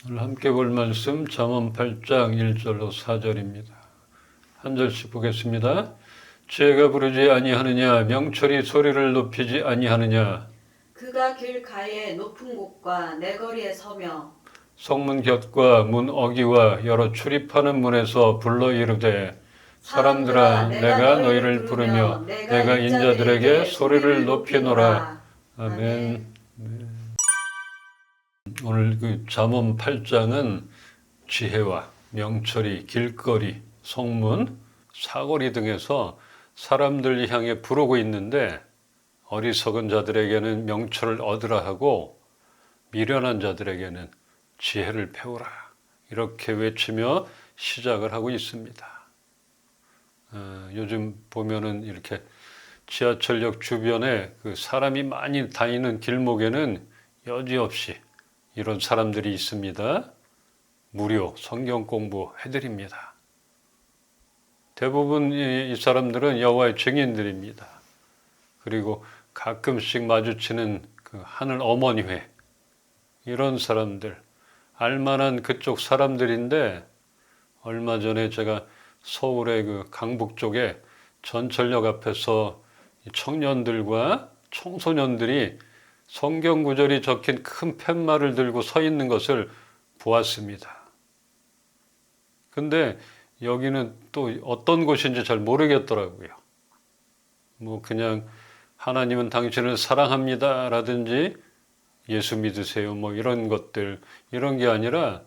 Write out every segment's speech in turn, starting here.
오늘 함께 볼 말씀 잠언 8장 1절로 4절입니다. 한 절씩 보겠습니다. 지혜가 부르지 아니하느냐, 명철이 소리를 높이지 아니하느냐. 그가 길가에 높은 곳과 내거리에 서며 성문 곁과 문 어기와 여러 출입하는 문에서 불러 이르되, 사람들아 내가 너희를 부르며 내가 인자들에게 소리를 높이노라. 아멘. 오늘 그 잠언 8장은 지혜와 명철이 길거리, 성문, 사거리 등에서 사람들 향해 부르고 있는데, 어리석은 자들에게는 명철을 얻으라 하고 미련한 자들에게는 지혜를 배우라, 이렇게 외치며 시작을 하고 있습니다. 요즘 보면은 이렇게 지하철역 주변에 그 사람이 많이 다니는 길목에는 여지없이 이런 사람들이 있습니다. 무료 성경 공부 해드립니다. 대부분 이 사람들은 여호와의 증인들입니다. 그리고 가끔씩 마주치는 그 하늘 어머니회, 이런 사람들, 알만한 그쪽 사람들인데, 얼마 전에 제가 서울의 그 강북 쪽에 전철역 앞에서 청년들과 청소년들이 성경 구절이 적힌 큰 팻말을 들고 서 있는 것을 보았습니다. 근데 여기는 또 어떤 곳인지 잘 모르겠더라고요. 뭐 그냥 하나님은 당신을 사랑합니다 라든지 예수 믿으세요 뭐 이런 것들, 이런 게 아니라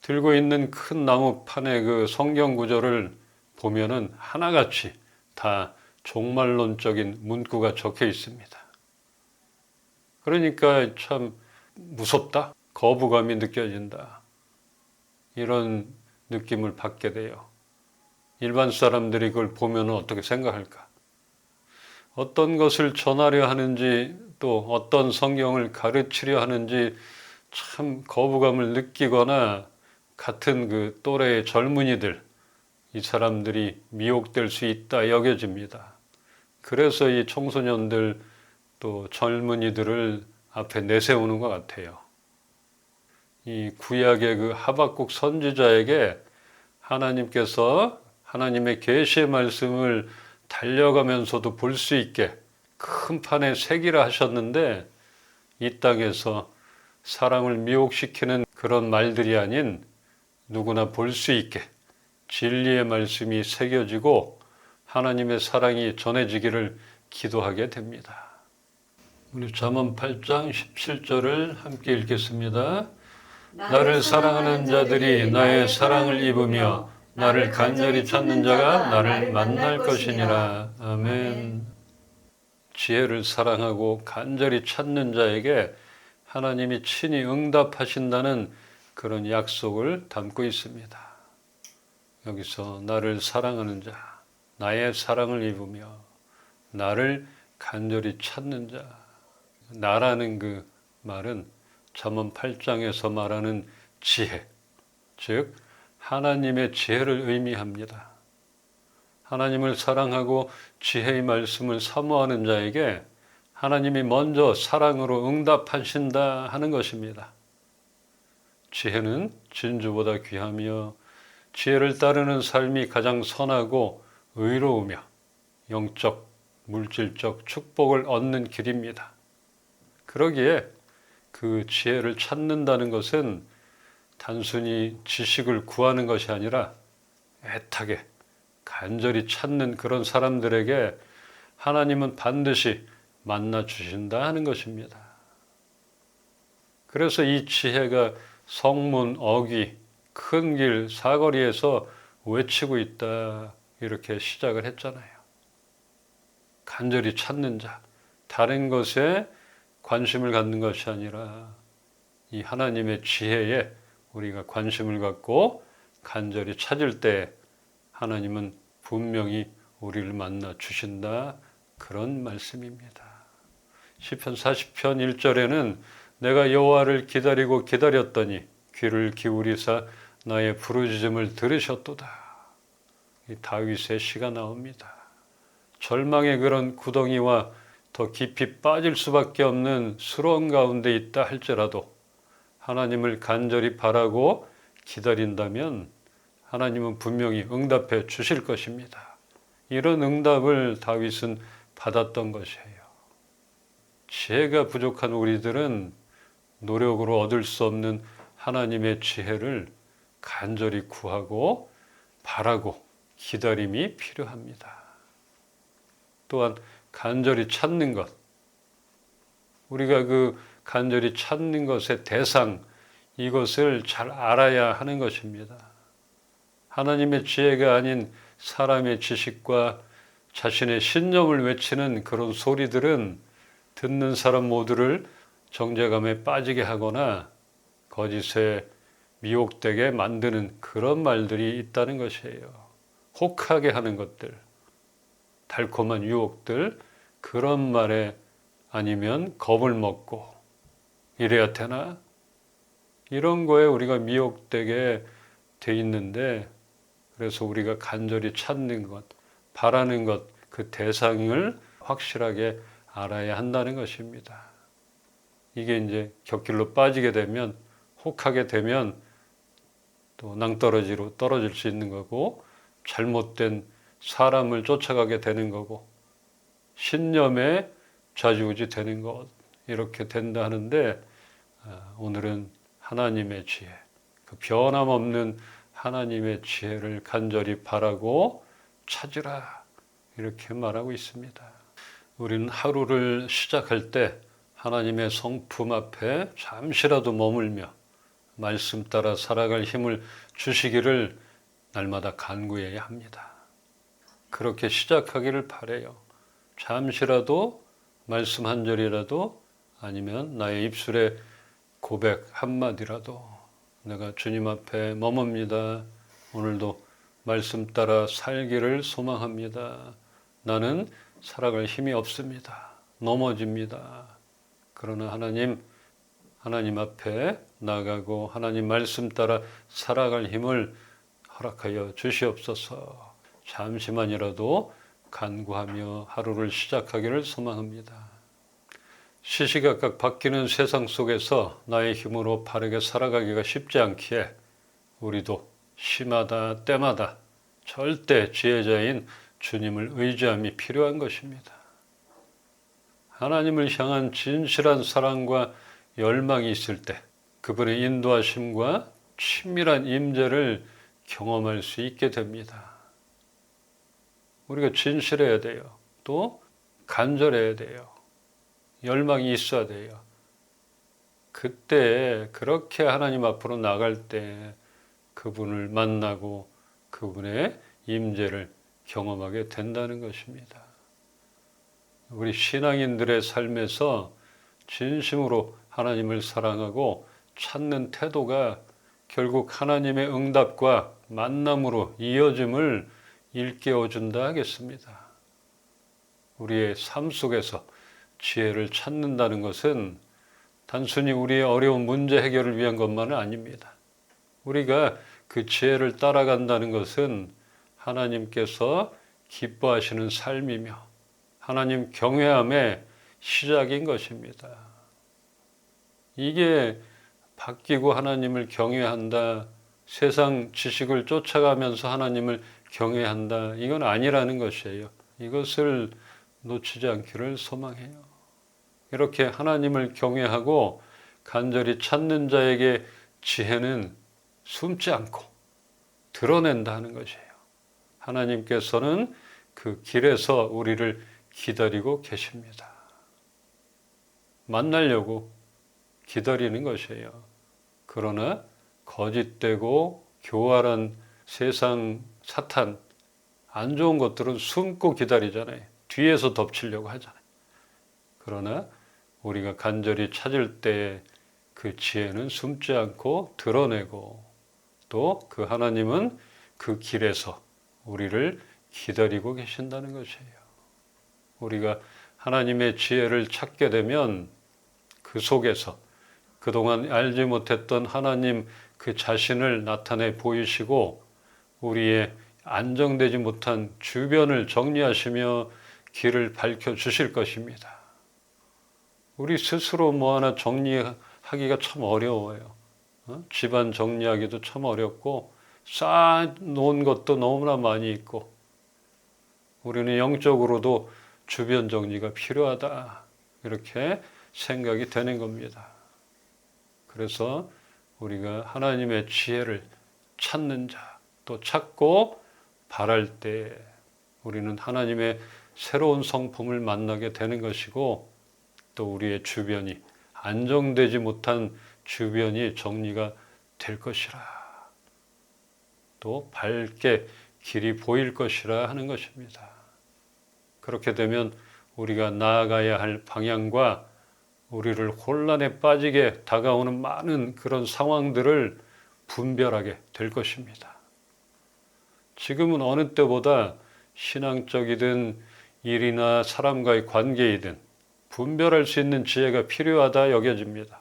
들고 있는 큰 나무판에 그 성경 구절을 보면은 하나같이 다 종말론적인 문구가 적혀 있습니다. 그러니까 참 무섭다, 거부감이 느껴진다, 이런 느낌을 받게 돼요. 일반 사람들이 그걸 보면 어떻게 생각할까? 어떤 것을 전하려 하는지, 또 어떤 성경을 가르치려 하는지 참 거부감을 느끼거나, 같은 그 또래의 젊은이들, 이 사람들이 미혹될 수 있다 여겨집니다. 그래서 이 청소년들 또 젊은이들을 앞에 내세우는 것 같아요. 이 구약의 그 하박국 선지자에게 하나님께서 하나님의 계시의 말씀을 달려가면서도 볼 수 있게 큰 판에 새기라 하셨는데, 이 땅에서 사람을 미혹시키는 그런 말들이 아닌 누구나 볼 수 있게 진리의 말씀이 새겨지고 하나님의 사랑이 전해지기를 기도하게 됩니다. 우리 잠언 8장 17절을 함께 읽겠습니다. 나를 사랑하는 자들이 나의 사랑을 입으며 나를 간절히 찾는 자가 나를 만날 것이니라. 아멘. 지혜를 사랑하고 간절히 찾는 자에게 하나님이 친히 응답하신다는 그런 약속을 담고 있습니다. 여기서 나를 사랑하는 자, 나의 사랑을 입으며 나를 간절히 찾는 자, 나라는 그 말은 잠언 8장에서 말하는 지혜, 즉 하나님의 지혜를 의미합니다. 하나님을 사랑하고 지혜의 말씀을 사모하는 자에게 하나님이 먼저 사랑으로 응답하신다 하는 것입니다. 지혜는 진주보다 귀하며 지혜를 따르는 삶이 가장 선하고 의로우며 영적, 물질적 축복을 얻는 길입니다. 그러기에 그 지혜를 찾는다는 것은 단순히 지식을 구하는 것이 아니라 애타게 간절히 찾는 그런 사람들에게 하나님은 반드시 만나 주신다 하는 것입니다. 그래서 이 지혜가 성문, 어귀, 큰 길, 사거리에서 외치고 있다, 이렇게 시작을 했잖아요. 간절히 찾는 자, 다른 것에 관심을 갖는 것이 아니라 이 하나님의 지혜에 우리가 관심을 갖고 간절히 찾을 때 하나님은 분명히 우리를 만나 주신다, 그런 말씀입니다. 시편 40편 1절에는 내가 여호와를 기다리고 기다렸더니 귀를 기울이사 나의 부르짖음을 들으셨도다. 이 다윗의 시가 나옵니다. 절망의 그런 구덩이와 더 깊이 빠질 수밖에 없는 수렁 가운데 있다 할지라도 하나님을 간절히 바라고 기다린다면 하나님은 분명히 응답해 주실 것입니다. 이런 응답을 다윗은 받았던 것이에요. 지혜가 부족한 우리들은 노력으로 얻을 수 없는 하나님의 지혜를 간절히 구하고 바라고 기다림이 필요합니다. 또한 간절히 찾는 것, 우리가 그 간절히 찾는 것의 대상, 이것을 잘 알아야 하는 것입니다. 하나님의 지혜가 아닌 사람의 지식과 자신의 신념을 외치는 그런 소리들은 듣는 사람 모두를 정죄감에 빠지게 하거나 거짓에 미혹되게 만드는 그런 말들이 있다는 것이에요. 혹하게 하는 것들, 달콤한 유혹들, 그런 말에 아니면 겁을 먹고 이래야 되나? 이런 거에 우리가 미혹되게 돼 있는데, 그래서 우리가 간절히 찾는 것, 바라는 것, 그 대상을 확실하게 알아야 한다는 것입니다. 이게 이제 곁길로 빠지게 되면, 혹하게 되면 또 낭떠러지로 떨어질 수 있는 거고, 잘못된 사람을 쫓아가게 되는 거고, 신념에 좌지우지 되는 것, 이렇게 된다 하는데, 오늘은 하나님의 지혜, 그 변함없는 하나님의 지혜를 간절히 바라고 찾으라, 이렇게 말하고 있습니다. 우리는 하루를 시작할 때 하나님의 성품 앞에 잠시라도 머물며 말씀 따라 살아갈 힘을 주시기를 날마다 간구해야 합니다. 그렇게 시작하기를 바라요. 잠시라도 말씀 한 절이라도, 아니면 나의 입술에 고백 한마디라도, 내가 주님 앞에 머뭅니다. 오늘도 말씀 따라 살기를 소망합니다. 나는 살아갈 힘이 없습니다. 넘어집니다. 그러나 하나님 앞에 나가고 하나님 말씀 따라 살아갈 힘을 허락하여 주시옵소서. 잠시만이라도 간구하며 하루를 시작하기를 소망합니다. 시시각각 바뀌는 세상 속에서 나의 힘으로 바르게 살아가기가 쉽지 않기에 우리도 시마다 때마다 절대 지혜자인 주님을 의지함이 필요한 것입니다. 하나님을 향한 진실한 사랑과 열망이 있을 때 그분의 인도하심과 친밀한 임재를 경험할 수 있게 됩니다. 우리가 진실해야 돼요. 또 간절해야 돼요. 열망이 있어야 돼요. 그때 그렇게 하나님 앞으로 나갈 때 그분을 만나고 그분의 임재를 경험하게 된다는 것입니다. 우리 신앙인들의 삶에서 진심으로 하나님을 사랑하고 찾는 태도가 결국 하나님의 응답과 만남으로 이어짐을 일깨워준다 하겠습니다. 우리의 삶 속에서 지혜를 찾는다는 것은 단순히 우리의 어려운 문제 해결을 위한 것만은 아닙니다. 우리가 그 지혜를 따라간다는 것은 하나님께서 기뻐하시는 삶이며 하나님 경외함의 시작인 것입니다. 이게 바뀌고 하나님을 경외한다, 세상 지식을 쫓아가면서 하나님을 경외한다, 이건 아니라는 것이에요. 이것을 놓치지 않기를 소망해요. 이렇게 하나님을 경외하고 간절히 찾는 자에게 지혜는 숨지 않고 드러낸다 하는 것이에요. 하나님께서는 그 길에서 우리를 기다리고 계십니다. 만나려고 기다리는 것이에요. 그러나 거짓되고 교활한 세상 사탄, 안 좋은 것들은 숨고 기다리잖아요. 뒤에서 덮치려고 하잖아요. 그러나 우리가 간절히 찾을 때 그 지혜는 숨지 않고 드러내고, 또 그 하나님은 그 길에서 우리를 기다리고 계신다는 것이에요. 우리가 하나님의 지혜를 찾게 되면 그 속에서 그동안 알지 못했던 하나님 그 자신을 나타내 보이시고 우리의 안정되지 못한 주변을 정리하시며 길을 밝혀주실 것입니다. 우리 스스로 뭐 하나 정리하기가 참 어려워요. 집안 정리하기도 참 어렵고 쌓아놓은 것도 너무나 많이 있고 우리는 영적으로도 주변 정리가 필요하다 이렇게 생각이 되는 겁니다. 그래서 우리가 하나님의 지혜를 찾는 자, 또 찾고 바랄 때 우리는 하나님의 새로운 성품을 만나게 되는 것이고 또 우리의 주변이 안정되지 못한 주변이 정리가 될 것이라 또 밝게 길이 보일 것이라 하는 것입니다. 그렇게 되면 우리가 나아가야 할 방향과 우리를 혼란에 빠지게 다가오는 많은 그런 상황들을 분별하게 될 것입니다. 지금은 어느 때보다 신앙적이든 일이나 사람과의 관계이든 분별할 수 있는 지혜가 필요하다 여겨집니다.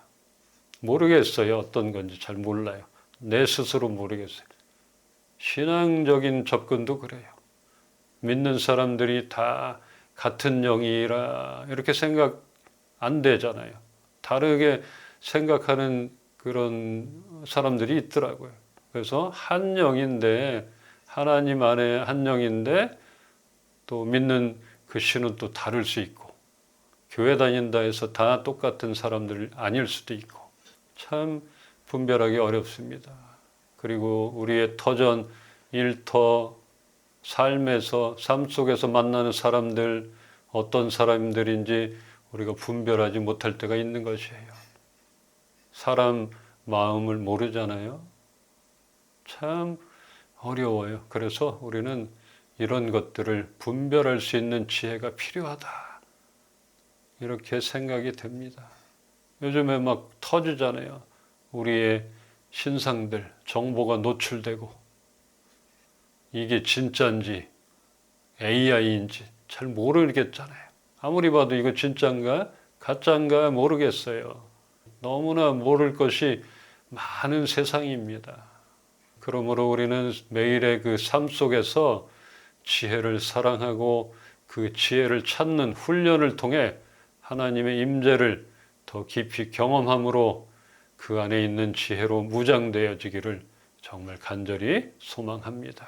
모르겠어요. 어떤 건지 잘 몰라요. 내 스스로 모르겠어요. 신앙적인 접근도 그래요. 믿는 사람들이 다 같은 영이라 이렇게 생각 안 되잖아요. 다르게 생각하는 그런 사람들이 있더라고요. 그래서 한 영인데 하나님 안에 한 영인데 또 믿는 그 신은 또 다를 수 있고 교회 다닌다 해서 다 똑같은 사람들 아닐 수도 있고 참 분별하기 어렵습니다. 그리고 우리의 터전, 일터, 삶에서 삶 속에서 만나는 사람들 어떤 사람들인지 우리가 분별하지 못할 때가 있는 것이에요. 사람 마음을 모르잖아요. 참 어려워요. 그래서 우리는 이런 것들을 분별할 수 있는 지혜가 필요하다. 이렇게 생각이 됩니다. 요즘에 막 터지잖아요. 우리의 신상들, 정보가 노출되고 이게 진짜인지 AI인지 잘 모르겠잖아요. 아무리 봐도 이거 진짜인가 가짜인가 모르겠어요. 너무나 모를 것이 많은 세상입니다. 그러므로 우리는 매일의 그 삶 속에서 지혜를 사랑하고 그 지혜를 찾는 훈련을 통해 하나님의 임재를 더 깊이 경험함으로 그 안에 있는 지혜로 무장되어지기를 정말 간절히 소망합니다.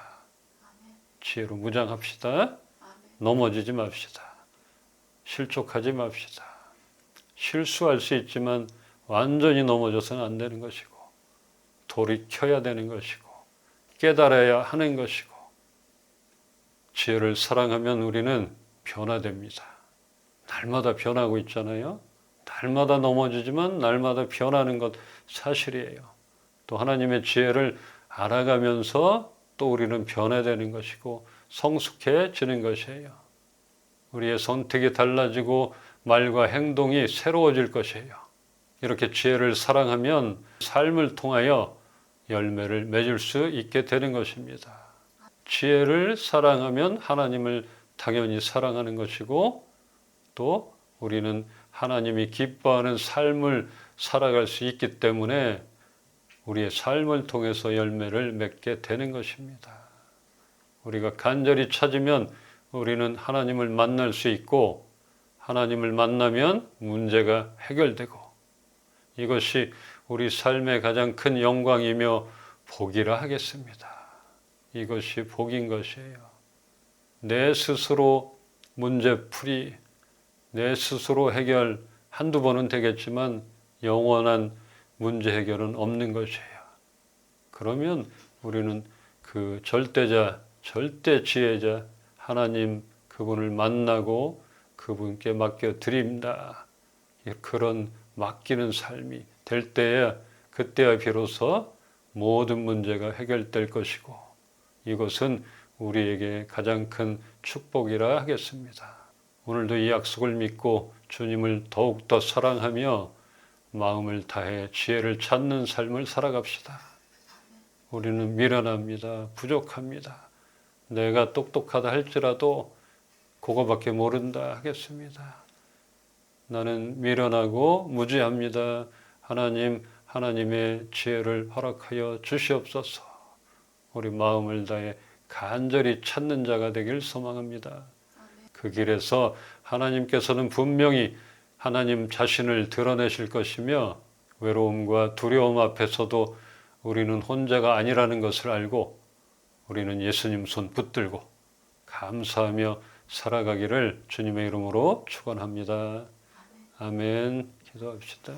지혜로 무장합시다. 넘어지지 맙시다. 실족하지 맙시다. 실수할 수 있지만 완전히 넘어져서는 안 되는 것이고 돌이켜야 되는 것이고 깨달아야 하는 것이고 지혜를 사랑하면 우리는 변화됩니다. 날마다 변하고 있잖아요. 날마다 넘어지지만 날마다 변하는 것 사실이에요. 또 하나님의 지혜를 알아가면서 또 우리는 변화되는 것이고 성숙해지는 것이에요. 우리의 선택이 달라지고 말과 행동이 새로워질 것이에요. 이렇게 지혜를 사랑하면 삶을 통하여 열매를 맺을 수 있게 되는 것입니다. 지혜를 사랑하면 하나님을 당연히 사랑하는 것이고 또 우리는 하나님이 기뻐하는 삶을 살아갈 수 있기 때문에 우리의 삶을 통해서 열매를 맺게 되는 것입니다. 우리가 간절히 찾으면 우리는 하나님을 만날 수 있고 하나님을 만나면 문제가 해결되고 이것이 우리 삶의 가장 큰 영광이며 복이라 하겠습니다. 이것이 복인 것이에요. 내 스스로 문제풀이, 내 스스로 해결 한두 번은 되겠지만 영원한 문제 해결은 없는 것이에요. 그러면 우리는 그 절대자, 절대 지혜자 하나님 그분을 만나고 그분께 맡겨드립니다. 그런 맡기는 삶이 될 때에 그때야 비로소 모든 문제가 해결될 것이고 이것은 우리에게 가장 큰 축복이라 하겠습니다. 오늘도 이 약속을 믿고 주님을 더욱더 사랑하며 마음을 다해 지혜를 찾는 삶을 살아갑시다. 우리는 미련합니다. 부족합니다. 내가 똑똑하다 할지라도 그거밖에 모른다 하겠습니다. 나는 미련하고 무지합니다. 하나님, 하나님의 지혜를 허락하여 주시옵소서. 우리 마음을 다해 간절히 찾는 자가 되길 소망합니다. 그 길에서 하나님께서는 분명히 하나님 자신을 드러내실 것이며 외로움과 두려움 앞에서도 우리는 혼자가 아니라는 것을 알고 우리는 예수님 손 붙들고 감사하며 살아가기를 주님의 이름으로 축원합니다. 아멘. 기도합시다.